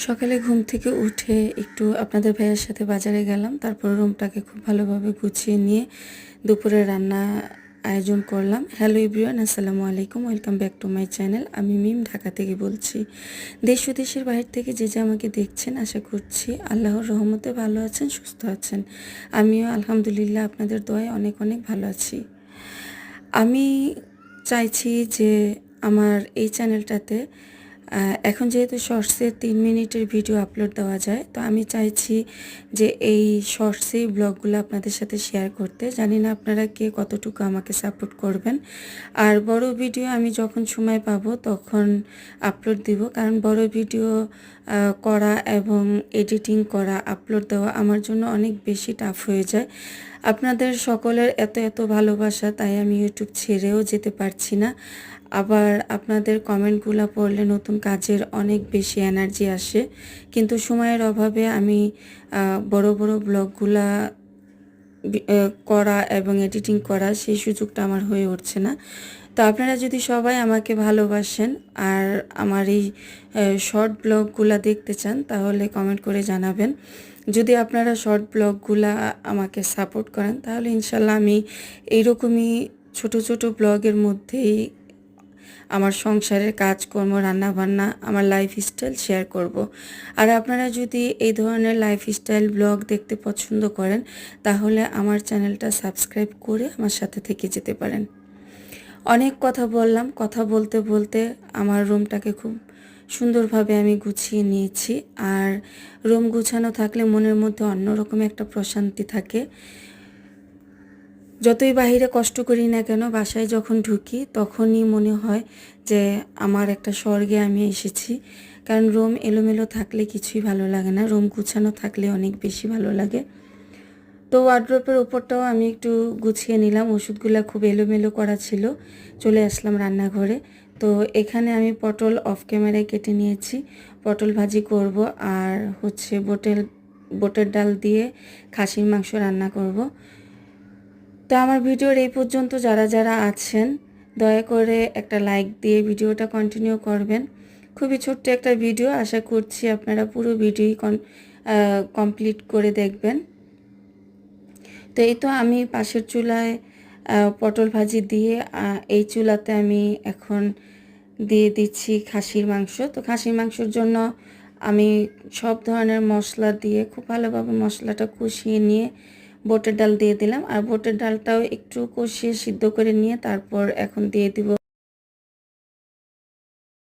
সকালে ঘুম থেকে উঠে একটু আপনাদের ভাইয়ের সাথে বাজারে গেলাম, তারপর রুমটাকে খুব ভালোভাবে গুছিয়ে নিয়ে দুপুরে রান্না আয়োজন করলাম। হ্যালো এভরিওয়ান, আসসালামু আলাইকুম, welcome back to my channel. আমি মিম, ঢাকা থেকে বলছি। দেশ ও দেশের বাইরে থেকে যে যে আমাকে দেখছেন, আশা করছি আল্লাহর রহমতে ভালো আছেন, সুস্থ আছেন। আমিও আলহামদুলিল্লাহ আপনাদের দোয়ায় অনেক অনেক ভালো আছি। আমি চাইছি যে আমার এই চ্যানেলটাতে এখন যেহেতু শর্টসে 3 মিনিটের ভিডিও আপলোড দেওয়া যায়, তো আমি চাইছি যে এই শর্টসেই ব্লগগুলো আপনাদের সাথে শেয়ার করতে। জানি না আপনারা কে কতটুকু আমাকে সাপোর্ট করবেন। আর বড় ভিডিও আমি যখন সময় পাবো তখন আপলোড দিব, কারণ বড় ভিডিও করা এবং এডিটিং করা, আপলোড দেওয়া আমার জন্য অনেক বেশি টাফ হয়ে যায়। আপনাদের সকলের এত এত ভালোবাসা, তাই আমি ইউটিউব ছেড়েও যেতে পারছি না। আবার আপনাদের কমেন্টগুলো পড়লে নতুন কাজের অনেক বেশি এনার্জি আসে, কিন্তু সময়ের অভাবে আমি বড় বড় ব্লগগুলা করা এবং এডিটিং করা সেই সুযোগটা আমার হয়ে উঠছে না। তো আপনারা যদি সবাই আমাকে ভালোবাসেন আর আমার এই শর্ট ব্লগগুলা দেখতে চান, তাহলে কমেন্ট করে জানাবেন। যদি আপনারা শর্ট ব্লগগুলা আমাকে সাপোর্ট করেন, তাহলে ইনশাল্লাহ আমি এইরকমই ছোট ছোট ব্লগের মধ্যেই আমার সংসারের কাজকর্ম, রান্নাবান্না, আমার লাইফস্টাইল শেয়ার করব। আর আপনারা যদি এই ধরনের লাইফস্টাইল ব্লগ দেখতে পছন্দ করেন, তাহলে আমার চ্যানেলটা সাবস্ক্রাইব করে আমার সাথে থেকে যেতে পারেন। অনেক কথা বললাম, কথা বলতে বলতে আমার রুমটাকে খুব সুন্দরভাবে আমি গুছিয়ে নিয়েছি। আর রুম গুছানো থাকলে মনের মধ্যে অন্যরকম একটা প্রশান্তি থাকে। যতই বাহিরে কষ্ট করি না কেন, বাসায় যখন ঢুকি তখনই মনে হয় যে আমার একটা স্বর্গে আমি এসেছি। কারণ রুম এলোমেলো থাকলে কিছুই ভালো লাগে না, রুম গুছানো থাকলে অনেক বেশি ভালো লাগে। তো ওয়ার্ড্রোপের উপরটাও আমি একটু গুছিয়ে নিলাম, ওষুধগুলো খুব এলোমেলো করা ছিল। চলে আসলাম রান্নাঘরে। তো এখানে আমি পটল অফ ক্যামেরায় কেটে নিয়েছি, পটল ভাজি করব। আর হচ্ছে বোটের ডাল দিয়ে খাসির মাংস রান্না করব। তো আমার ভিডিওর এই পর্যন্ত যারা যারা আছেন, দয়া করে একটা লাইক দিয়ে ভিডিওটা কন্টিনিউ করবেন। খুবই ছোট্ট একটা ভিডিও, আশা করছি আপনারা পুরো ভিডিওই কমপ্লিট করে দেখবেন। তো এই তো আমি পাশের চুলায় পটল ভাজি দিয়ে এই চুলাতে আমি এখন দিয়ে দিচ্ছি খাসির মাংস। তো খাসির মাংসের জন্য আমি সব ধরনের মশলা দিয়ে খুব ভালোভাবে মশলাটা কষিয়ে নিয়ে বুটের ডাল দিয়ে দিলাম। আর বুটের ডালটাও একটু কষিয়ে সিদ্ধ করে নিয়ে তারপর এখন দিয়ে দিব